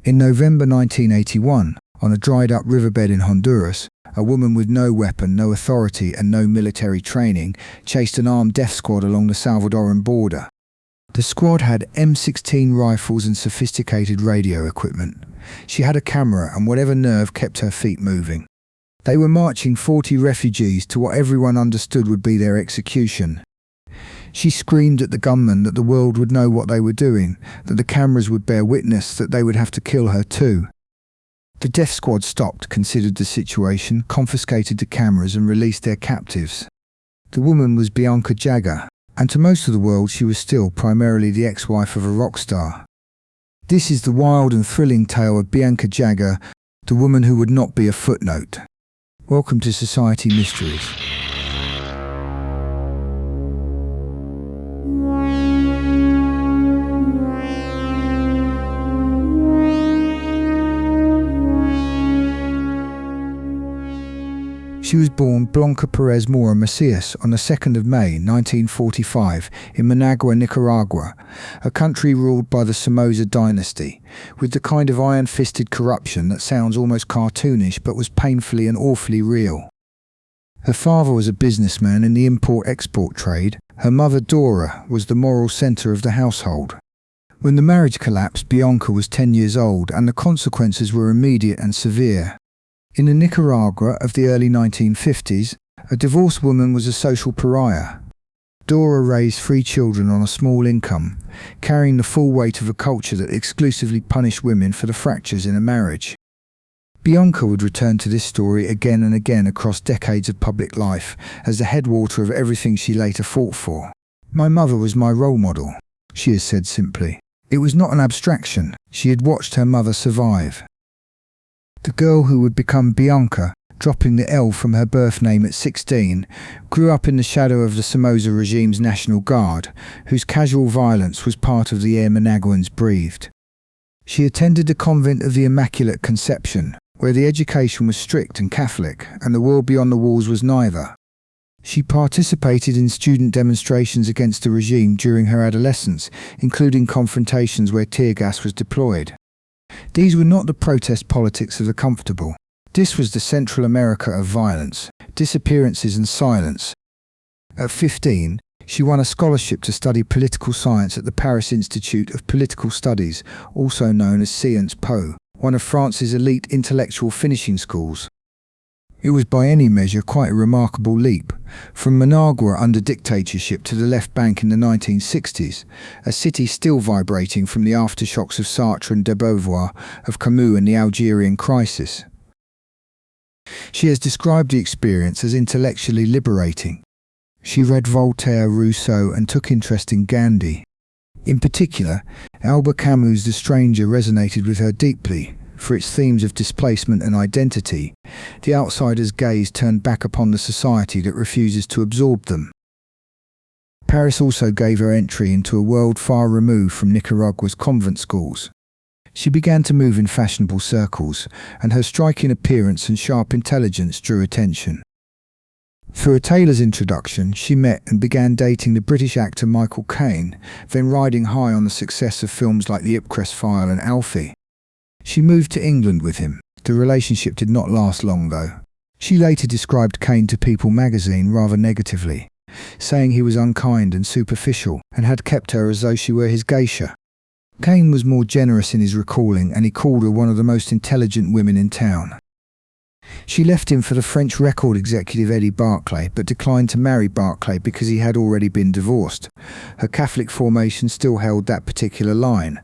In November 1981, on a dried-up riverbed in Honduras, a woman with no weapon, no authority and no military training chased an armed death squad along the Salvadoran border. The squad had M16 rifles and sophisticated radio equipment. She had a camera and whatever nerve kept her feet moving. They were marching 40 refugees to what everyone understood would be their execution. She screamed at the gunmen that the world would know what they were doing, that the cameras would bear witness, that they would have to kill her too. The death squad stopped, considered the situation, confiscated the cameras and released their captives. The woman was Bianca Jagger, and to most of the world she was still primarily the ex-wife of a rock star. This is the wild and thrilling tale of Bianca Jagger, the woman who would not be a footnote. Welcome to Society Mysteries. She was born Blanca Perez Mora Macias on the 2nd of May 1945 in Managua, Nicaragua, a country ruled by the Somoza dynasty, with the kind of iron-fisted corruption that sounds almost cartoonish but was painfully and awfully real. Her father was a businessman in the import-export trade. Her mother Dora was the moral centre of the household. When the marriage collapsed, Bianca was 10 years old and the consequences were immediate and severe. In the Nicaragua of the early 1950s, a divorced woman was a social pariah. Dora raised 3 children on a small income, carrying the full weight of a culture that exclusively punished women for the fractures in a marriage. Bianca would return to this story again and again across decades of public life as the headwater of everything she later fought for. "My mother was my role model," she has said simply. It was not an abstraction. She had watched her mother survive. The girl who would become Bianca, dropping the L from her birth name at 16, grew up in the shadow of the Somoza regime's National Guard, whose casual violence was part of the air Managuans breathed. She attended the convent of the Immaculate Conception, where the education was strict and Catholic, and the world beyond the walls was neither. She participated in student demonstrations against the regime during her adolescence, including confrontations where tear gas was deployed. These were not the protest politics of the comfortable. This was the Central America of violence, disappearances and silence. At 15, she won a scholarship to study political science at the Paris Institute of Political Studies, also known as Sciences Po, one of France's elite intellectual finishing schools. It was by any measure quite a remarkable leap, from Managua under dictatorship to the left bank in the 1960s, a city still vibrating from the aftershocks of Sartre and de Beauvoir, of Camus and the Algerian crisis. She has described the experience as intellectually liberating. She read Voltaire, Rousseau and took interest in Gandhi. In particular, Albert Camus' The Stranger resonated with her deeply. For its themes of displacement and identity, the outsider's gaze turned back upon the society that refuses to absorb them. Paris also gave her entry into a world far removed from Nicaragua's convent schools. She began to move in fashionable circles, and her striking appearance and sharp intelligence drew attention. Through a tailor's introduction, she met and began dating the British actor Michael Caine, then riding high on the success of films like The Ipcress File and Alfie. She moved to England with him. The relationship did not last long though. She later described Caine to People magazine rather negatively, saying he was unkind and superficial and had kept her as though she were his geisha. Caine was more generous in his recalling and he called her one of the most intelligent women in town. She left him for the French record executive Eddie Barclay but declined to marry Barclay because he had already been divorced. Her Catholic formation still held that particular line.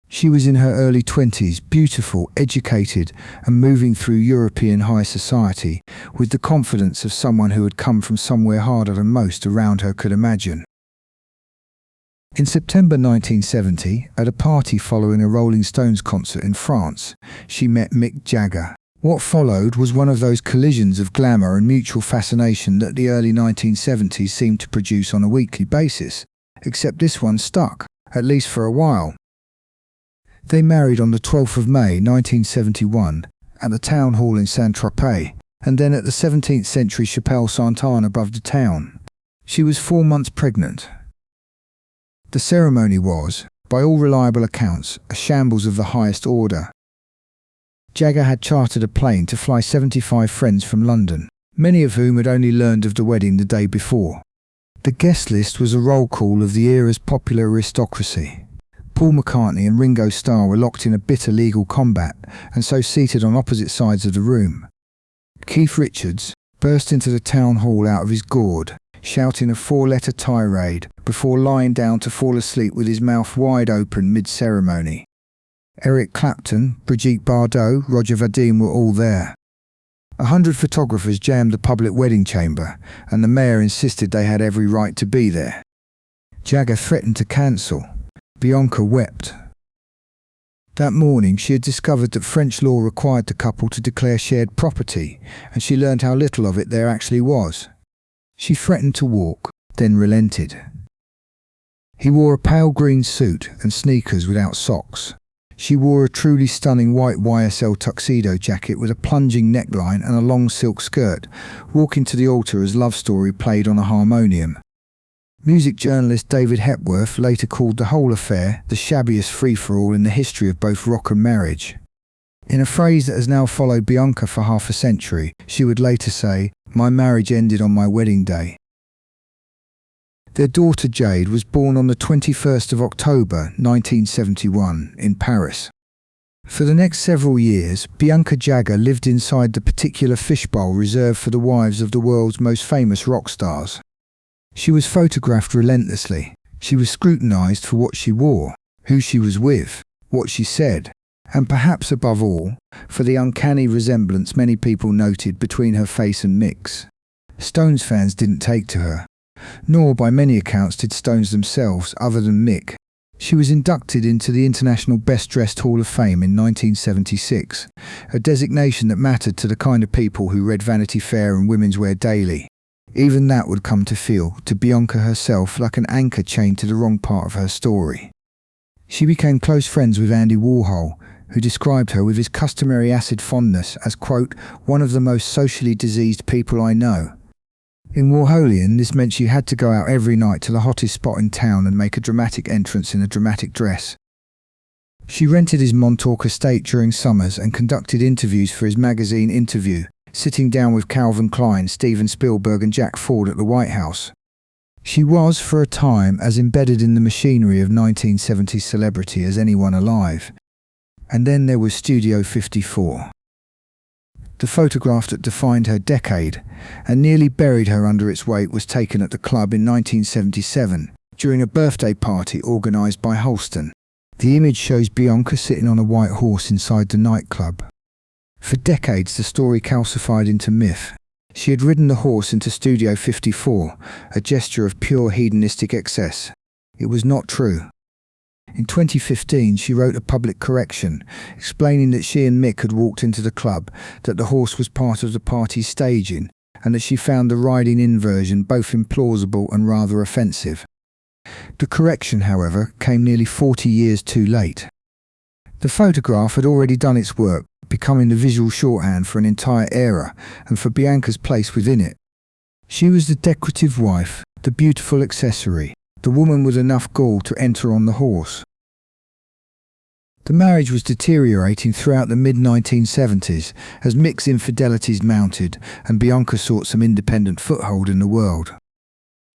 She was in her early 20s, beautiful, educated, and moving through European high society with the confidence of someone who had come from somewhere harder than most around her could imagine. In September 1970, at a party following a Rolling Stones concert in France, she met Mick Jagger. What followed was one of those collisions of glamour and mutual fascination that the early 1970s seemed to produce on a weekly basis, except this one stuck, at least for a while. They married on the 12th of May 1971 at the town hall in Saint-Tropez, and then at the 17th century Chapelle Sainte-Anne above the town. She was 4 months pregnant. The ceremony was, by all reliable accounts, a shambles of the highest order. Jagger had chartered a plane to fly 75 friends from London, many of whom had only learned of the wedding the day before. The guest list was a roll call of the era's popular aristocracy. Paul McCartney and Ringo Starr were locked in a bitter legal combat, and so seated on opposite sides of the room. Keith Richards burst into the town hall out of his gourd, shouting a 4-letter tirade before lying down to fall asleep with his mouth wide open mid-ceremony. Eric Clapton, Brigitte Bardot, Roger Vadim were all there. 100 photographers jammed the public wedding chamber, and the mayor insisted they had every right to be there. Jagger threatened to cancel. Bianca wept. That morning she had discovered that French law required the couple to declare shared property, and she learned how little of it there actually was. She threatened to walk, then relented. He wore a pale green suit and sneakers without socks. She wore a truly stunning white YSL tuxedo jacket with a plunging neckline and a long silk skirt, walking to the altar as Love Story played on a harmonium. Music journalist David Hepworth later called the whole affair the shabbiest free-for-all in the history of both rock and marriage. In a phrase that has now followed Bianca for half a century, she would later say, "My marriage ended on my wedding day." Their daughter Jade was born on the 21st of October 1971 in Paris. For the next several years, Bianca Jagger lived inside the particular fishbowl reserved for the wives of the world's most famous rock stars. She was photographed relentlessly. She was scrutinized for what she wore, who she was with, what she said, and perhaps above all, for the uncanny resemblance many people noted between her face and Mick's. Stones fans didn't take to her, nor by many accounts did Stones themselves, other than Mick. She was inducted into the International Best Dressed Hall of Fame in 1976, a designation that mattered to the kind of people who read Vanity Fair and Women's Wear daily. Even that would come to feel, to Bianca herself, like an anchor chained to the wrong part of her story. She became close friends with Andy Warhol, who described her with his customary acid fondness as, quote, "one of the most socially diseased people I know." In Warholian, this meant she had to go out every night to the hottest spot in town and make a dramatic entrance in a dramatic dress. She rented his Montauk estate during summers and conducted interviews for his magazine Interview, sitting down with Calvin Klein, Steven Spielberg and Jack Ford at the White House. She was, for a time, as embedded in the machinery of 1970s celebrity as anyone alive. And then there was Studio 54. The photograph that defined her decade and nearly buried her under its weight was taken at the club in 1977 during a birthday party organised by Holston. The image shows Bianca sitting on a white horse inside the nightclub. For decades the story calcified into myth. She had ridden the horse into Studio 54, a gesture of pure hedonistic excess. It was not true. In 2015, she wrote a public correction, explaining that she and Mick had walked into the club, that the horse was part of the party's staging, and that she found the riding-in version both implausible and rather offensive. The correction, however, came nearly 40 years too late. The photograph had already done its work, becoming the visual shorthand for an entire era, and for Bianca's place within it. She was the decorative wife, the beautiful accessory, the woman with enough gall to enter on the horse. The marriage was deteriorating throughout the mid-1970s as Mick's infidelities mounted and Bianca sought some independent foothold in the world.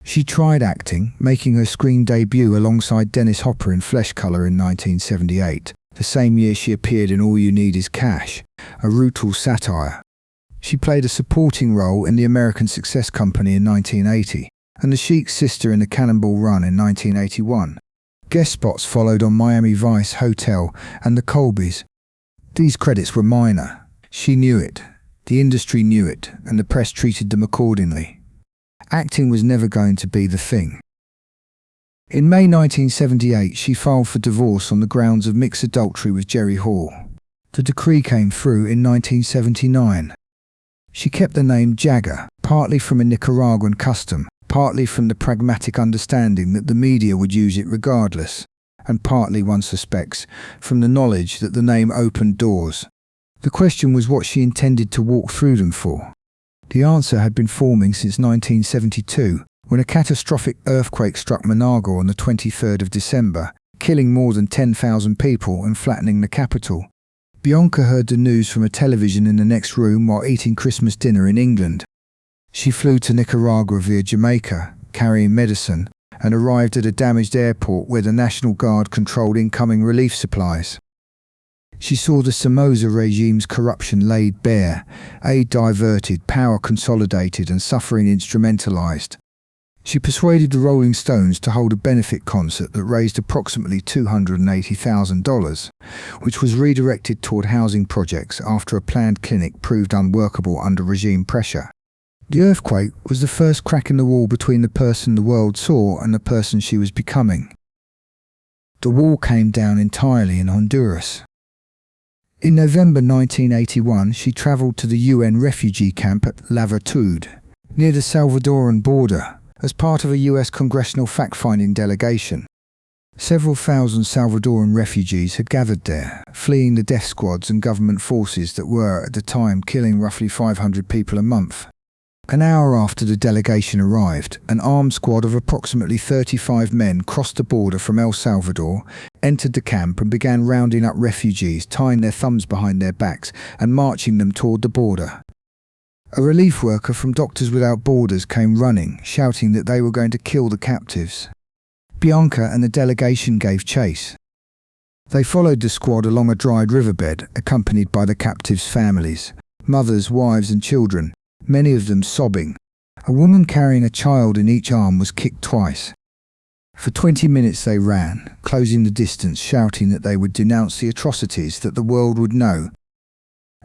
She tried acting, making her screen debut alongside Dennis Hopper in Flesh Colour in 1978, the same year she appeared in All You Need Is Cash, a brutal satire. She played a supporting role in The American Success Company in 1980, and the Sheik's sister in The Cannonball Run in 1981. Guest spots followed on Miami Vice, Hotel and The Colbys. These credits were minor. She knew it, the industry knew it, and the press treated them accordingly. Acting was never going to be the thing. In May 1978, she filed for divorce on the grounds of Mick's adultery with Jerry Hall. The decree came through in 1979. She kept the name Jagger, partly from a Nicaraguan custom, partly from the pragmatic understanding that the media would use it regardless, and partly, one suspects, from the knowledge that the name opened doors. The question was what she intended to walk through them for. The answer had been forming since 1972, when a catastrophic earthquake struck Managua on the 23rd of December, killing more than 10,000 people and flattening the capital. Bianca heard the news from a television in the next room while eating Christmas dinner in England. She flew to Nicaragua via Jamaica, carrying medicine, and arrived at a damaged airport where the National Guard controlled incoming relief supplies. She saw the Somoza regime's corruption laid bare, aid diverted, power consolidated, and suffering instrumentalized. She persuaded the Rolling Stones to hold a benefit concert that raised approximately $280,000, which was redirected toward housing projects after a planned clinic proved unworkable under regime pressure. The earthquake was the first crack in the wall between the person the world saw and the person she was becoming. The wall came down entirely in Honduras. In November 1981, she travelled to the UN refugee camp at La Virtud, near the Salvadoran border, as part of a US congressional fact-finding delegation. Several thousand Salvadoran refugees had gathered there, fleeing the death squads and government forces that were, at the time, killing roughly 500 people a month. An hour after the delegation arrived, an armed squad of approximately 35 men crossed the border from El Salvador, entered the camp and began rounding up refugees, tying their thumbs behind their backs and marching them toward the border. A relief worker from Doctors Without Borders came running, shouting that they were going to kill the captives. Bianca and the delegation gave chase. They followed the squad along a dried riverbed, accompanied by the captives' families, mothers, wives and children, many of them sobbing. A woman carrying a child in each arm was kicked twice. For 20 minutes they ran, closing the distance, shouting that they would denounce the atrocities that the world would know.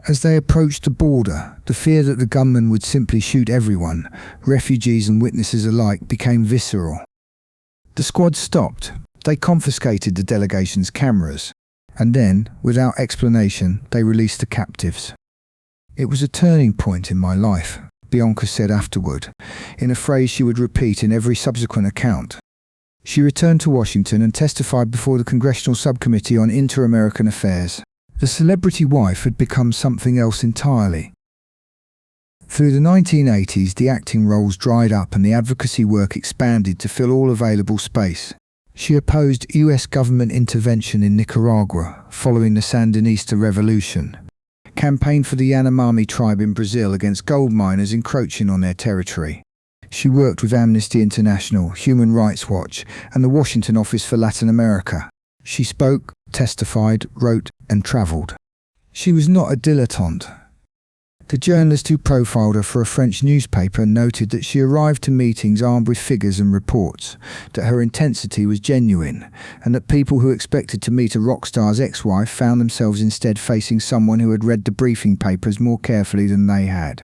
As they approached the border, the fear that the gunmen would simply shoot everyone, refugees and witnesses alike, became visceral. The squad stopped. They confiscated the delegation's cameras, and then, without explanation, they released the captives. "It was a turning point in my life," Bianca said afterward, in a phrase she would repeat in every subsequent account. She returned to Washington and testified before the Congressional Subcommittee on Inter-American Affairs. The celebrity wife had become something else entirely. Through the 1980s, the acting roles dried up and the advocacy work expanded to fill all available space. She opposed US government intervention in Nicaragua following the Sandinista Revolution, campaigned for the Yanomami tribe in Brazil against gold miners encroaching on their territory. She worked with Amnesty International, Human Rights Watch, and the Washington Office for Latin America. She spoke, testified, wrote, and travelled. She was not a dilettante. The journalist who profiled her for a French newspaper noted that she arrived to meetings armed with figures and reports, that her intensity was genuine, and that people who expected to meet a rock star's ex-wife found themselves instead facing someone who had read the briefing papers more carefully than they had.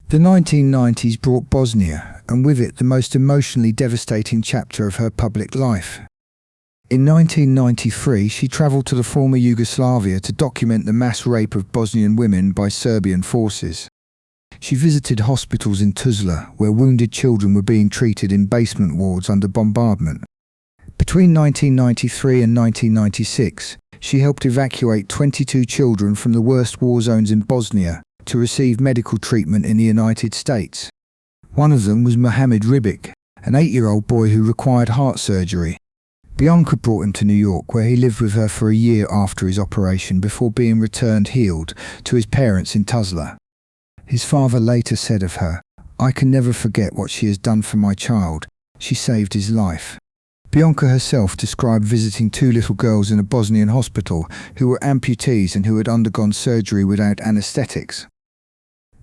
The 1990s brought Bosnia, and with it the most emotionally devastating chapter of her public life. In 1993, she travelled to the former Yugoslavia to document the mass rape of Bosnian women by Serbian forces. She visited hospitals in Tuzla, where wounded children were being treated in basement wards under bombardment. Between 1993 and 1996, she helped evacuate 22 children from the worst war zones in Bosnia to receive medical treatment in the United States. One of them was Mohammed Ribic, an 8-year-old boy who required heart surgery. Bianca brought him to New York, where he lived with her for a year after his operation before being returned healed to his parents in Tuzla. His father later said of her, "I can never forget what she has done for my child. She saved his life." Bianca herself described visiting 2 little girls in a Bosnian hospital who were amputees and who had undergone surgery without anesthetics.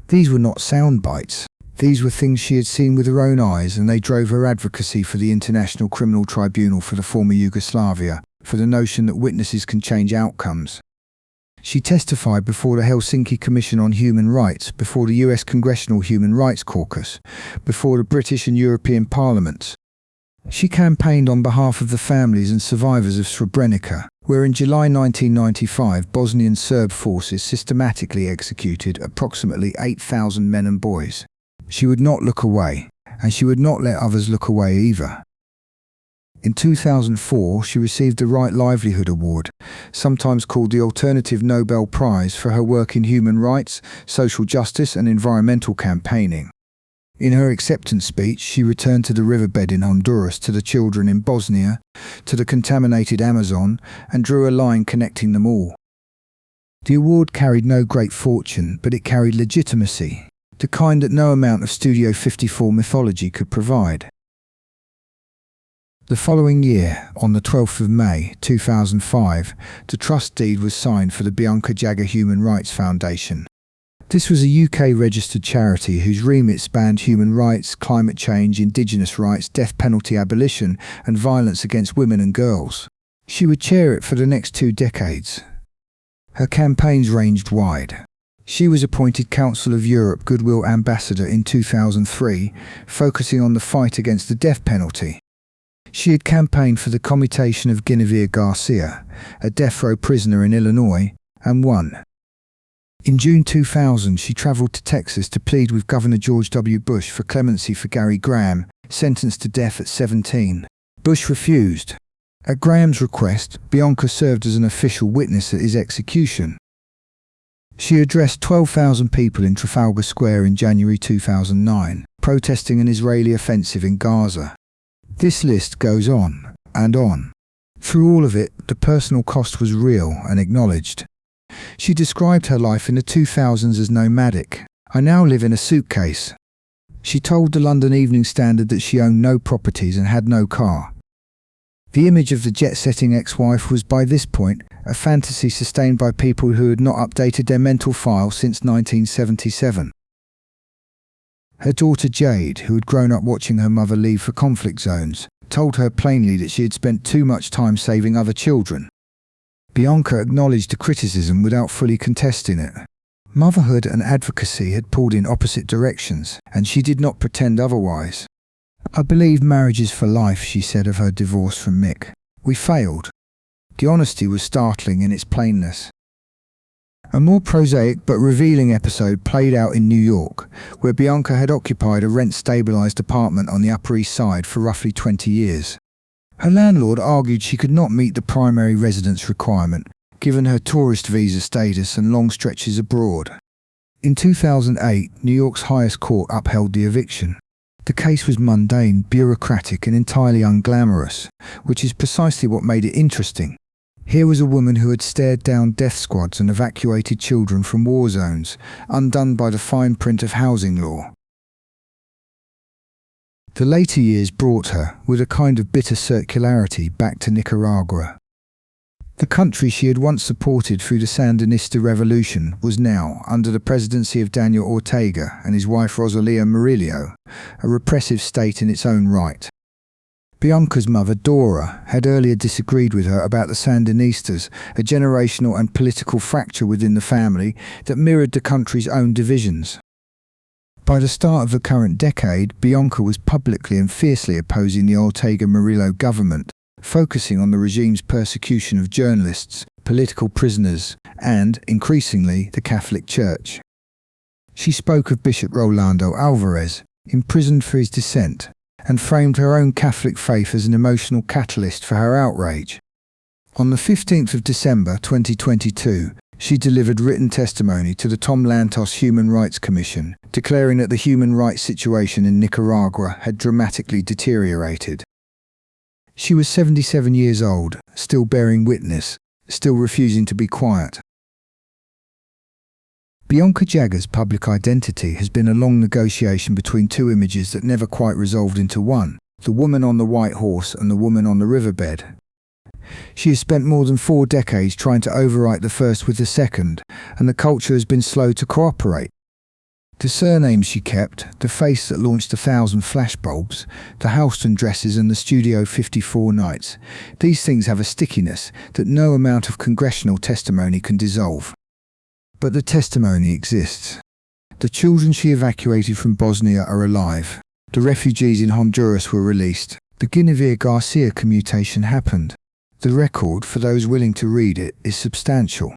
These were not sound bites. These were things she had seen with her own eyes, and they drove her advocacy for the International Criminal Tribunal for the former Yugoslavia, for the notion that witnesses can change outcomes. She testified before the Helsinki Commission on Human Rights, before the US Congressional Human Rights Caucus, before the British and European parliaments. She campaigned on behalf of the families and survivors of Srebrenica, where in July 1995 Bosnian Serb forces systematically executed approximately 8,000 men and boys. She would not look away, and she would not let others look away either. In 2004, she received the Right Livelihood Award, sometimes called the Alternative Nobel Prize, for her work in human rights, social justice and environmental campaigning. In her acceptance speech, she returned to the riverbed in Honduras, to the children in Bosnia, to the contaminated Amazon, and drew a line connecting them all. The award carried no great fortune, but it carried legitimacy, the kind that no amount of Studio 54 mythology could provide. The following year, on the 12th of May 2005, the trust deed was signed for the Bianca Jagger Human Rights Foundation. This was a UK-registered charity whose remit spanned human rights, climate change, indigenous rights, death penalty abolition, and violence against women and girls. She would chair it for the next 2 decades. Her campaigns ranged wide. She was appointed Council of Europe Goodwill Ambassador in 2003, focusing on the fight against the death penalty. She had campaigned for the commutation of Guinevere Garcia, a death row prisoner in Illinois, and won. In June 2000, she travelled to Texas to plead with Governor George W. Bush for clemency for Gary Graham, sentenced to death at 17. Bush refused. At Graham's request, Bianca served as an official witness at his execution. She addressed 12,000 people in Trafalgar Square in January 2009, protesting an Israeli offensive in Gaza. This list goes on and on. Through all of it, the personal cost was real and acknowledged. She described her life in the 2000s as nomadic. "I now live in a suitcase." She told the London Evening Standard that she owned no properties and had no car. The image of the jet-setting ex-wife was by this point a fantasy sustained by people who had not updated their mental file since 1977. Her daughter Jade, who had grown up watching her mother leave for conflict zones, told her plainly that she had spent too much time saving other children. Bianca acknowledged the criticism without fully contesting it. Motherhood and advocacy had pulled in opposite directions, and she did not pretend otherwise. "I believe marriage is for life," she said of her divorce from Mick. "We failed." The honesty was startling in its plainness. A more prosaic but revealing episode played out in New York, where Bianca had occupied a rent-stabilised apartment on the Upper East Side for roughly 20 years. Her landlord argued she could not meet the primary residence requirement, given her tourist visa status and long stretches abroad. In 2008, New York's highest court upheld the eviction. The case was mundane, bureaucratic, and entirely unglamorous, which is precisely what made it interesting. Here was a woman who had stared down death squads and evacuated children from war zones, undone by the fine print of housing law. The later years brought her, with a kind of bitter circularity, back to Nicaragua. The country she had once supported through the Sandinista revolution was now, under the presidency of Daniel Ortega and his wife Rosalia Murillo, a repressive state in its own right. Bianca's mother, Dora, had earlier disagreed with her about the Sandinistas, a generational and political fracture within the family that mirrored the country's own divisions. By the start of the current decade, Bianca was publicly and fiercely opposing the Ortega-Murillo government, focusing on the regime's persecution of journalists, political prisoners, and, increasingly, the Catholic Church. She spoke of Bishop Rolando Alvarez, imprisoned for his dissent, and framed her own Catholic faith as an emotional catalyst for her outrage. On the 15th of December 2022, she delivered written testimony to the Tom Lantos Human Rights Commission, declaring that the human rights situation in Nicaragua had dramatically deteriorated. She was 77 years old, still bearing witness, still refusing to be quiet. Bianca Jagger's public identity has been a long negotiation between two images that never quite resolved into one, the woman on the white horse and the woman on the riverbed. She has spent more than 4 decades trying to overwrite the first with the second, and the culture has been slow to cooperate. The surnames she kept, the face that launched 1,000 flashbulbs, the Houston dresses and the Studio 54 nights, these things have a stickiness that no amount of congressional testimony can dissolve. But the testimony exists. The children she evacuated from Bosnia are alive. The refugees in Honduras were released. The Guinevere Garcia commutation happened. The record, for those willing to read it, is substantial.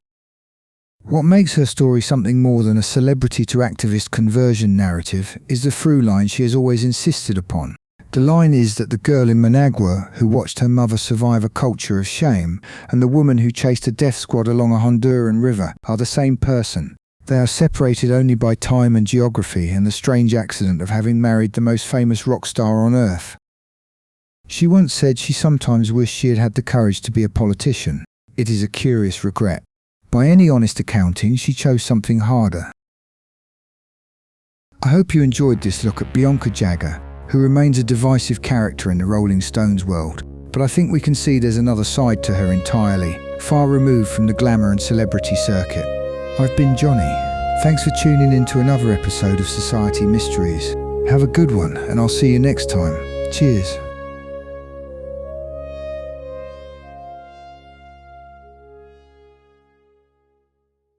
What makes her story something more than a celebrity to activist conversion narrative is the through line she has always insisted upon. The line is that the girl in Managua who watched her mother survive a culture of shame and the woman who chased a death squad along a Honduran river are the same person, They are separated only by time and geography and the strange accident of having married the most famous rock star on earth. She once said she sometimes wished she had had the courage to be a politician. It is a curious regret. By any honest accounting, she chose something harder. I hope you enjoyed this look at Bianca Jagger, who remains a divisive character in the Rolling Stones world, but I think we can see there's another side to her entirely, far removed from the glamour and celebrity circuit. I've been Johnny. Thanks for tuning in to another episode of Society Mysteries. Have a good one, and I'll see you next time. Cheers.